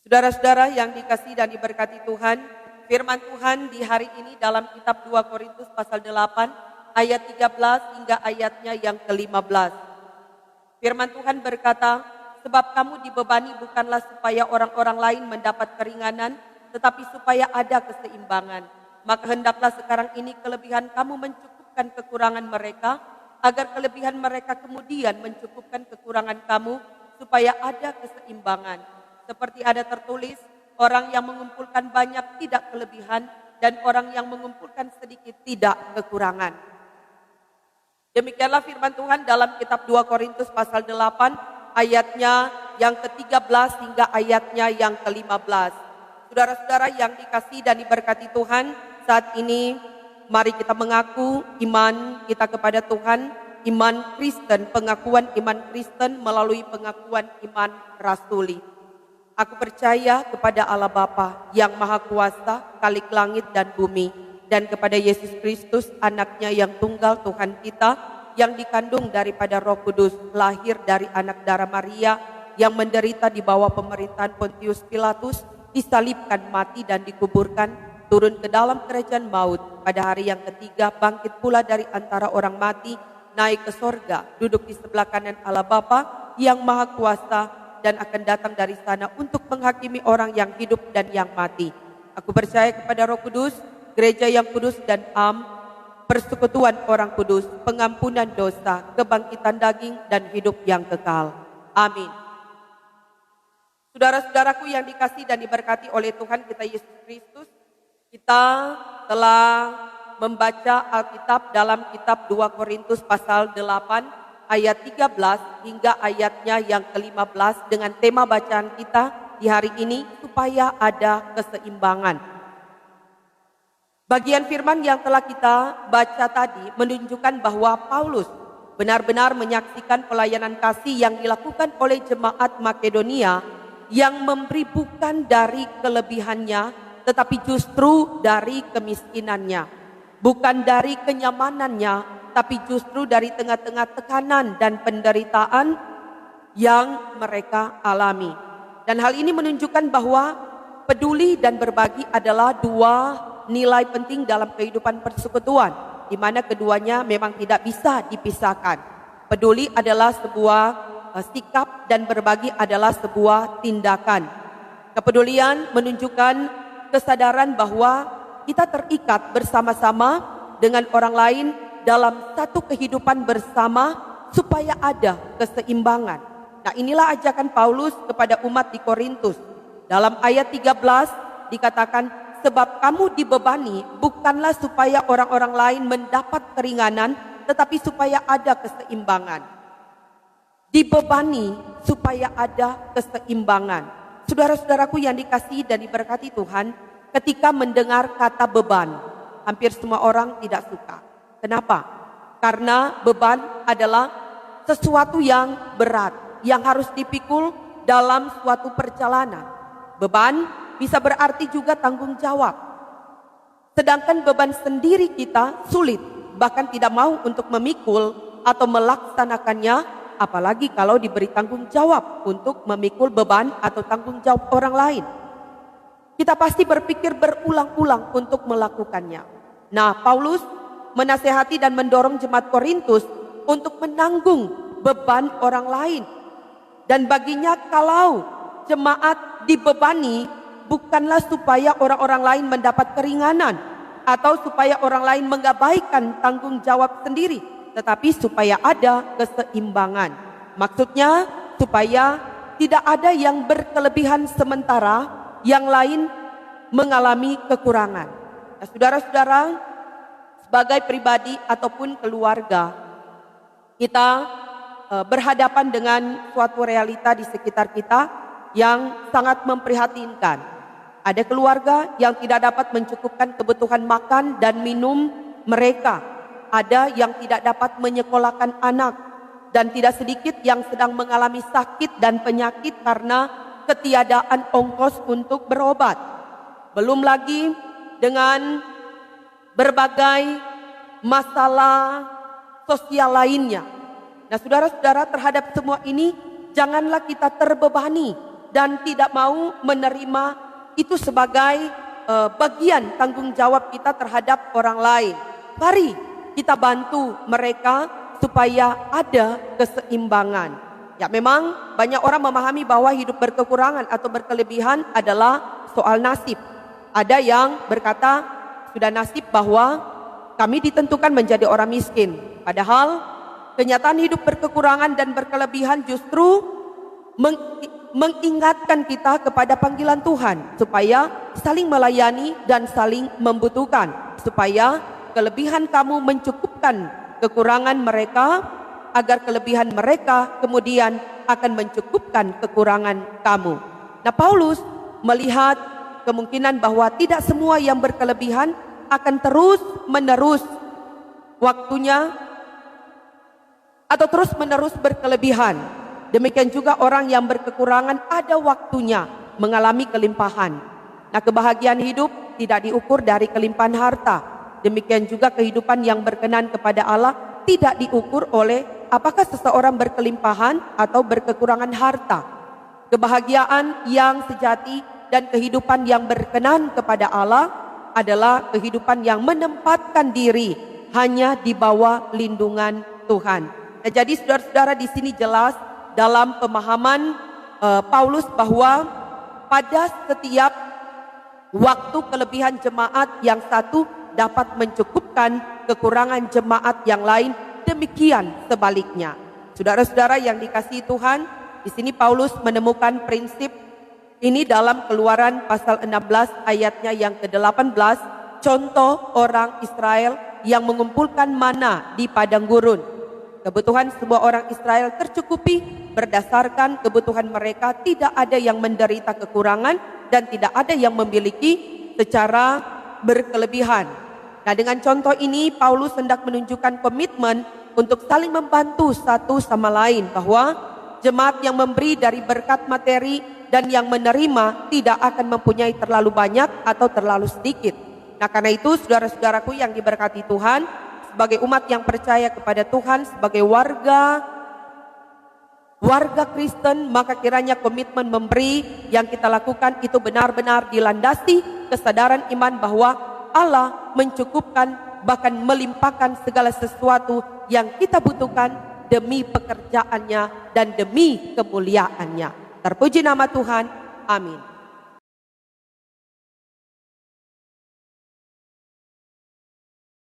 Saudara-saudara yang dikasihi dan diberkati Tuhan, firman Tuhan di hari ini dalam kitab 2 Korintus pasal 8 ayat 13 hingga ayatnya yang ke-15. Firman Tuhan berkata, sebab kamu dibebani bukanlah supaya orang-orang lain mendapat keringanan, tetapi supaya ada keseimbangan. Maka hendaklah sekarang ini kelebihan kamu mencukupkan kekurangan mereka, agar kelebihan mereka kemudian mencukupkan kekurangan kamu, supaya ada keseimbangan. Seperti ada tertulis, orang yang mengumpulkan banyak tidak kelebihan, dan orang yang mengumpulkan sedikit tidak kekurangan. Demikianlah firman Tuhan dalam kitab 2 Korintus pasal 8 ayatnya yang ke-13 hingga ayatnya yang ke-15. Saudara-saudara yang dikasihi dan diberkati Tuhan, saat ini mari kita mengaku iman kita kepada Tuhan, iman Kristen, pengakuan iman Kristen melalui pengakuan iman rasuli. Aku percaya kepada Allah Bapa yang Maha Kuasa, Khalik langit dan bumi, dan kepada Yesus Kristus, anaknya yang tunggal Tuhan kita, yang dikandung daripada Roh Kudus, lahir dari anak darah Maria, yang menderita di bawah pemerintahan Pontius Pilatus, disalibkan, mati dan dikuburkan, turun ke dalam kerajaan maut, pada hari yang ketiga bangkit pula dari antara orang mati, naik ke sorga, duduk di sebelah kanan Allah Bapa yang Maha Kuasa, dan akan datang dari sana untuk menghakimi orang yang hidup dan yang mati. Aku percaya kepada Roh Kudus, gereja yang kudus dan persekutuan orang kudus, pengampunan dosa, kebangkitan daging, dan hidup yang kekal. Amin. Saudara-saudaraku yang dikasihi dan diberkati oleh Tuhan kita Yesus Kristus, kita telah membaca Alkitab dalam kitab 2 Korintus pasal 8 ayat 13 hingga ayatnya yang ke-15 dengan tema bacaan kita di hari ini, supaya ada keseimbangan. Bagian firman yang telah kita baca tadi menunjukkan bahwa Paulus benar-benar menyaksikan pelayanan kasih yang dilakukan oleh jemaat Makedonia yang memberi bukan dari kelebihannya, tetapi justru dari kemiskinannya, bukan dari kenyamanannya, tapi justru dari tengah-tengah tekanan dan penderitaan yang mereka alami. Dan hal ini menunjukkan bahwa peduli dan berbagi adalah dua nilai penting dalam kehidupan persekutuan, di mana keduanya memang tidak bisa dipisahkan. Peduli adalah sebuah sikap dan berbagi adalah sebuah tindakan. Kepedulian menunjukkan kesadaran bahwa kita terikat bersama-sama dengan orang lain dalam satu kehidupan bersama supaya ada keseimbangan. Nah, inilah ajakan Paulus kepada umat di Korintus. Dalam ayat 13 dikatakan, sebab kamu dibebani bukanlah supaya orang-orang lain mendapat keringanan, tetapi supaya ada keseimbangan. Dibebani supaya ada keseimbangan. Saudara-saudaraku yang dikasihi dan diberkati Tuhan, ketika mendengar kata beban, hampir semua orang tidak suka. Kenapa? Karena beban adalah sesuatu yang berat, yang harus dipikul dalam suatu perjalanan. Beban bisa berarti juga tanggung jawab. Sedangkan beban sendiri kita sulit, bahkan tidak mau untuk memikul atau melaksanakannya, apalagi kalau diberi tanggung jawab untuk memikul beban atau tanggung jawab orang lain. Kita pasti berpikir berulang-ulang untuk melakukannya. Nah, Paulus menasehati dan mendorong jemaat Korintus untuk menanggung beban orang lain. Dan baginya kalau jemaat dibebani bukanlah supaya orang-orang lain mendapat keringanan atau supaya orang lain mengabaikan tanggung jawab sendiri, tetapi supaya ada keseimbangan. Maksudnya supaya tidak ada yang berkelebihan sementara yang lain mengalami kekurangan. Nah, saudara-saudara, sebagai pribadi ataupun keluarga, kita berhadapan dengan suatu realita di sekitar kita yang sangat memprihatinkan. Ada keluarga yang tidak dapat mencukupkan kebutuhan makan dan minum mereka. Ada yang tidak dapat menyekolahkan anak, dan tidak sedikit yang sedang mengalami sakit dan penyakit karena ketiadaan ongkos untuk berobat. Belum lagi dengan berbagai masalah sosial lainnya. Nah, saudara-saudara, terhadap semua ini janganlah kita terbebani dan tidak mau menerima itu sebagai bagian tanggung jawab kita terhadap orang lain. Mari kita bantu mereka supaya ada keseimbangan. Ya, memang banyak orang memahami bahwa hidup berkekurangan atau berkelebihan adalah soal nasib. Ada yang berkata sudah nasib bahwa kami ditentukan menjadi orang miskin. Padahal kenyataan hidup berkekurangan dan berkelebihan justru mengingatkan kita kepada panggilan Tuhan supaya saling melayani dan saling membutuhkan, supaya kelebihan kamu mencukupkan kekurangan mereka, agar kelebihan mereka kemudian akan mencukupkan kekurangan kamu. Nah, Paulus melihat kemungkinan bahwa tidak semua yang berkelebihan akan terus menerus waktunya atau terus menerus berkelebihan. Demikian juga orang yang berkekurangan ada waktunya mengalami kelimpahan. Nah, kebahagiaan hidup tidak diukur dari kelimpahan harta. Demikian juga kehidupan yang berkenan kepada Allah tidak diukur oleh apakah seseorang berkelimpahan atau berkekurangan harta. Kebahagiaan yang sejati dan kehidupan yang berkenan kepada Allah adalah kehidupan yang menempatkan diri hanya di bawah lindungan Tuhan. Nah, jadi saudara-saudara, di sini jelas dalam pemahaman Paulus bahwa pada setiap waktu kelebihan jemaat yang satu dapat mencukupkan kekurangan jemaat yang lain, demikian sebaliknya. Saudara-saudara yang dikasihi Tuhan, di sini Paulus menemukan prinsip ini dalam Keluaran pasal 16 ayatnya yang ke-18, contoh orang Israel yang mengumpulkan mana di padang gurun. Kebutuhan semua orang Israel tercukupi berdasarkan kebutuhan mereka, tidak ada yang menderita kekurangan dan tidak ada yang memiliki secara berkelebihan. Nah, dengan contoh ini Paulus hendak menunjukkan komitmen untuk saling membantu satu sama lain, bahwa jemaat yang memberi dari berkat materi dan yang menerima tidak akan mempunyai terlalu banyak atau terlalu sedikit. Nah, karena itu saudara-saudaraku yang diberkati Tuhan, sebagai umat yang percaya kepada Tuhan, sebagai warga Kristen, maka kiranya komitmen memberi yang kita lakukan itu benar-benar dilandasi kesadaran iman bahwa Allah mencukupkan, bahkan melimpahkan segala sesuatu yang kita butuhkan demi pekerjaannya dan demi kemuliaannya. Terpuji nama Tuhan. Amin.